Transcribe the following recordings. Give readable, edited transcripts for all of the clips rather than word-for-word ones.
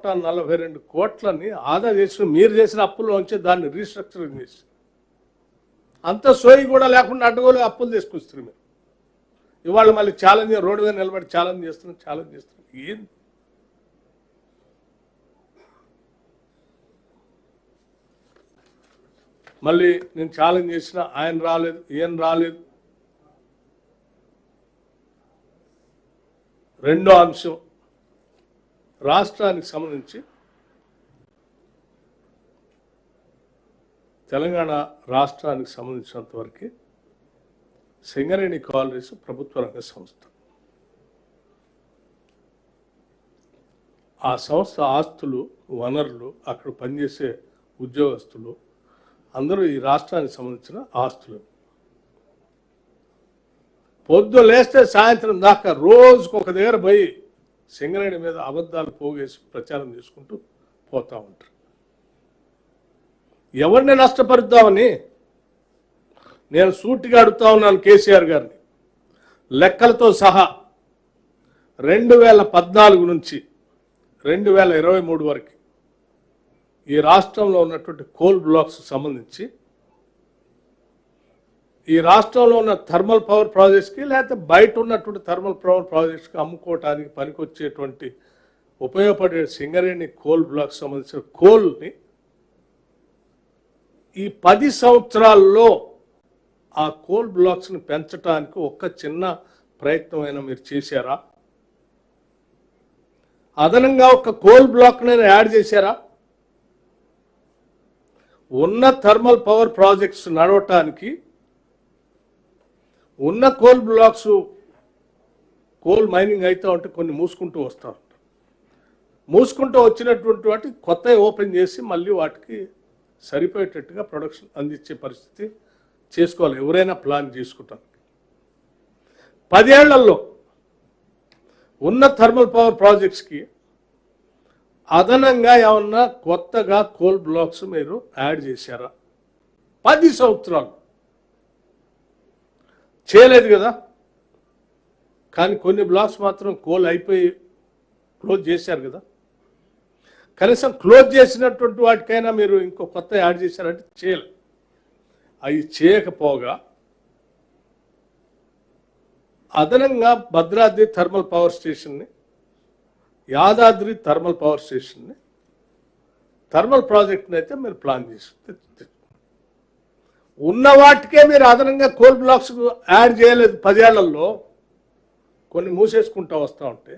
42 కోట్లని ఆదా చేసిన మీరు చేసిన అప్పుల్లోంచి దాన్ని రీస్ట్రక్చరింగ్ చేసి అంత సోయి కూడా లేకుండా అడ్డగోలు అప్పులు తీసుకొస్తారు మీరు. ఇవాళ మళ్ళీ ఛాలెంజ్ రోడ్డు మీద నిలబడి ఛాలెంజ్ చేస్తున్నాం ఏంది? మళ్ళీ నేను ఛాలెంజ్ చేసిన ఆయన రాలేదు, ఏం రాలేదు. రెండో అంశం, రాష్ట్రానికి సంబంధించి తెలంగాణ రాష్ట్రానికి సంబంధించినంత వరకు సింగరేణి కాలనీస్ ప్రభుత్వ రంగ సంస్థ. ఆ సంస్థ ఆస్తులు, వనరులు, అక్కడ పనిచేసే ఉద్యోగస్తులు అందరూ ఈ రాష్ట్రానికి సంబంధించిన ఆస్తులు. పొద్దు లేస్తే సాయంత్రం దాకా రోజుకు ఒక దగ్గర పోయి సింగరేణి మీద అబద్ధాలు పోగేసి ప్రచారం చేసుకుంటూ పోతూ ఉంటారు. ఎవరిని నష్టపరుద్దామని నేను సూటిగా అడుగుతా ఉన్నాను కేసీఆర్ గారిని. లెక్కలతో సహా 2014 నుంచి 2023 వరకు ఈ రాష్ట్రంలో ఉన్నటువంటి కోల్ బ్లాక్స్ సంబంధించి ఈ రాష్ట్రంలో ఉన్న థర్మల్ పవర్ ప్రాజెక్ట్స్కి లేకపోతే బయట ఉన్నటువంటి థర్మల్ పవర్ ప్రాజెక్ట్స్కి అమ్ముకోవటానికి పనికొచ్చేటువంటి ఉపయోగపడే సింగరేణి కోల్ బ్లాక్ సంబంధించిన కోల్ని ఈ 10 సంవత్సరాల్లో ఆ కోల్ బ్లాక్స్ని పెంచడానికి ఒక్క చిన్న ప్రయత్నమైనా మీరు చేశారా? అదనంగా ఒక కోల్ బ్లాక్ని యాడ్ చేశారా? ఉన్న థర్మల్ పవర్ ప్రాజెక్ట్స్ నడవటానికి ఉన్న కోల్ బ్లాక్స్ కోల్ మైనింగ్ అయితే ఉంటే కొన్ని మూసుకుంటూ వస్తూ ఉంటారు. మూసుకుంటూ వచ్చినటువంటి వాటి కొత్త ఓపెన్ చేసి మళ్ళీ వాటికి సరిపోయేటట్టుగా ప్రొడక్షన్ అందించే పరిస్థితి చేసుకోవాలి ఎవరైనా ప్లాన్ చేసుకుంటారు. 10 ఏళ్లలో ఉన్న థర్మల్ పవర్ ప్రాజెక్ట్స్కి అదనంగా ఏమన్నా కొత్తగా కోల్ బ్లాక్స్ మీరు యాడ్ చేశారా? 10 సంవత్సరాలు చేయలేదు కదా. కానీ కొన్ని బ్లాక్స్ మాత్రం కోల్ అయిపోయి క్లోజ్ చేశారు కదా. కనీసం క్లోజ్ చేసినటువంటి వాటికైనా మీరు ఇంకో కొత్త యాడ్ చేశారంటే చేయలేదు. అవి చేయకపోగా అదనంగా భద్రాద్రి థర్మల్ పవర్ స్టేషన్ని, యాదాద్రి థర్మల్ పవర్ స్టేషన్ని, థర్మల్ ప్రాజెక్ట్ని అయితే మీరు ప్లాన్ చేసి ఉన్న వాటికే మీరు అదనంగా కోల్ బ్లాక్స్ యాడ్ చేయలేదు. 10 ఏళ్లలో కొన్ని మూసేసుకుంటూ వస్తూ ఉంటే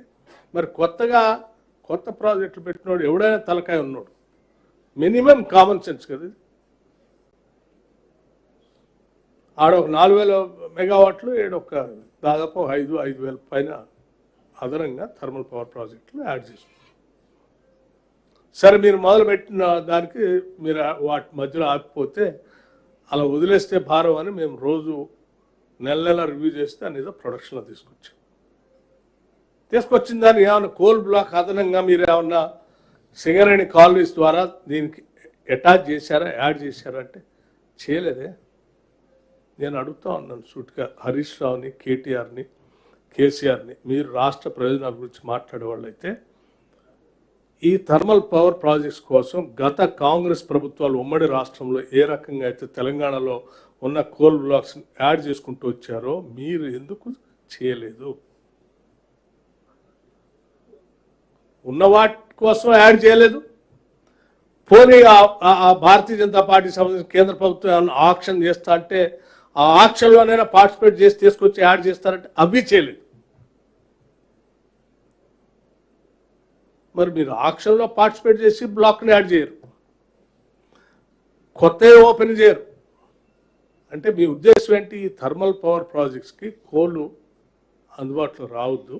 మరి కొత్త ప్రాజెక్టులు పెట్టినోడు ఎవడైనా తలకాయ ఉన్నాడు. మినిమం కామన్ సెన్స్ కదా. ఆడ ఒక 4000 మెగావాట్లు, ఏడొక దాదాపు 5,000 పైన అదనంగా థర్మల్ పవర్ ప్రాజెక్టులు యాడ్ చేసుకుంటారు. సరే, మీరు మొదలుపెట్టిన దానికి మీరు వాటి మధ్యలో ఆగిపోతే అలా వదిలేస్తే భారం అని మేము రోజు నెల రివ్యూ చేస్తే అనేది ప్రొడక్షన్లో తీసుకొచ్చిన దాన్ని ఏమన్నా కోల్ బ్లాక్ అదనంగా మీరు ఏమన్నా సింగరేణి కాలనీస్ ద్వారా దీనికి అటాచ్ చేశారా, యాడ్ చేశారా అంటే చేయలేదే. నేను అడుగుతా ఉన్నాను సూటిగా హరీష్ రావుని, కేటీఆర్ని, కేసీఆర్ని, మీరు రాష్ట్ర ప్రయోజనాల గురించి మాట్లాడేవాళ్ళు అయితే ఈ థర్మల్ పవర్ ప్రాజెక్ట్స్ కోసం గత కాంగ్రెస్ ప్రభుత్వాలు ఉమ్మడి రాష్ట్రంలో ఏ రకంగా అయితే తెలంగాణలో ఉన్న కోల్ బ్లాక్స్ యాడ్ చేసుకుంటూ వచ్చారో మీరు ఎందుకు చేయలేదు? ఉన్న వాటి కోసం యాడ్ చేయలేదు. పోనీ ఆ భారతీయ జనతా పార్టీ సంబంధించిన కేంద్ర ప్రభుత్వం ఏమన్నా ఆక్షన్ చేస్తా అంటే ఆ ఆక్షన్లోనైనా పార్టిసిపేట్ చేసి తీసుకొచ్చి యాడ్ చేస్తారంటే అవి చేయలేదు. మరి మీరు ఆక్షన్లో పార్టిసిపేట్ చేసి బ్లాక్ని యాడ్ చేయరు, కొత్తవి ఓపెన్ చేయరు. అంటే మీ ఉద్దేశం ఏంటి? ఈ థర్మల్ పవర్ ప్రాజెక్ట్స్కి కోళ్ళు అందుబాటులో రావద్దు,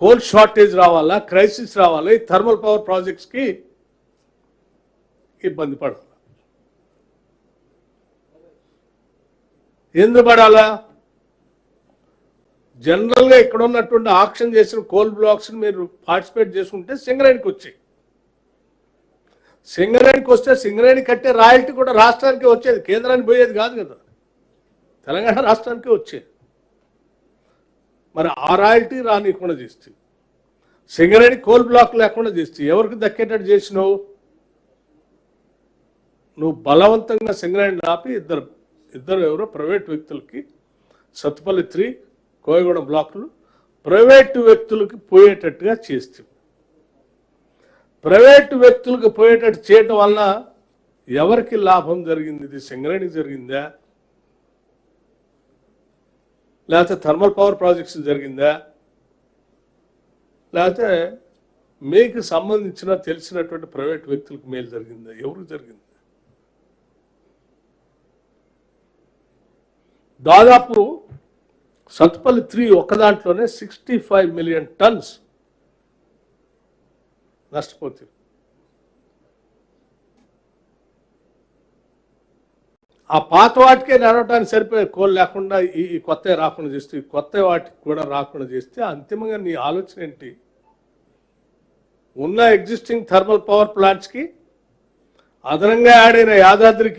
కోల్ షార్టేజ్ రావాలా, క్రైసిస్ రావాలా, ఈ థర్మల్ పవర్ ప్రాజెక్ట్స్కి ఇబ్బంది పడాలి. ఎందుకు పడాలా? జనరల్గా ఇక్కడ ఉన్నటువంటి ఆక్షన్ చేసిన కోల్ బ్లాక్స్ని మీరు పార్టిసిపేట్ చేసుకుంటే సింగరేణికి వచ్చాయి. సింగరేణికి వస్తే సింగరేణి కట్టే రాయల్టీ కూడా రాష్ట్రానికి వచ్చేది, కేంద్రానికి పోయేది కాదు కదా, తెలంగాణ రాష్ట్రానికి వచ్చేది. మరి ఆ రాయల్టీ రానికుండా చేస్తుంది. సింగరేణి కోల్ బ్లాక్ లేకుండా చేస్తే ఎవరికి దక్కేటట్టు చేసినావు? నువ్వు బలవంతంగా సింగరేణిని ఆపి ఇద్దరు ఎవరో ప్రైవేట్ వ్యక్తులకి సత్తుపల్లి 3 కోయగూడెం బ్లాకులు ప్రైవేటు వ్యక్తులకి పోయేటట్టుగా చేస్తావు. ప్రైవేటు వ్యక్తులకు పోయేటట్టు చేయటం వలన ఎవరికి లాభం జరిగింది? ఇది సింగరేణికి జరిగిందా, లేకపోతే థర్మల్ పవర్ ప్రాజెక్ట్స్ జరిగిందా, లేకపోతే మీకు సంబంధించిన తెలిసినటువంటి ప్రైవేట్ వ్యక్తులకు మేలు జరిగిందా? ఎవరికి జరిగింది? దాదాపు సత్తుపల్లి 3 ఒక్క దాంట్లోనే 65 మిలియన్ టన్స్ నష్టపోతుంది. ఆ పాత వాటికే నడవటానికి సరిపోయే కోల్ లేకుండా ఈ కొత్త రాకుండా చేస్తే, ఈ కొత్త వాటికి కూడా రాకుండా చేస్తే అంతిమంగా నీ ఆలోచన ఏంటి? ఉన్న ఎగ్జిస్టింగ్ థర్మల్ పవర్ ప్లాంట్స్కి అదనంగా యాడ్ అయిన యాదాద్రికి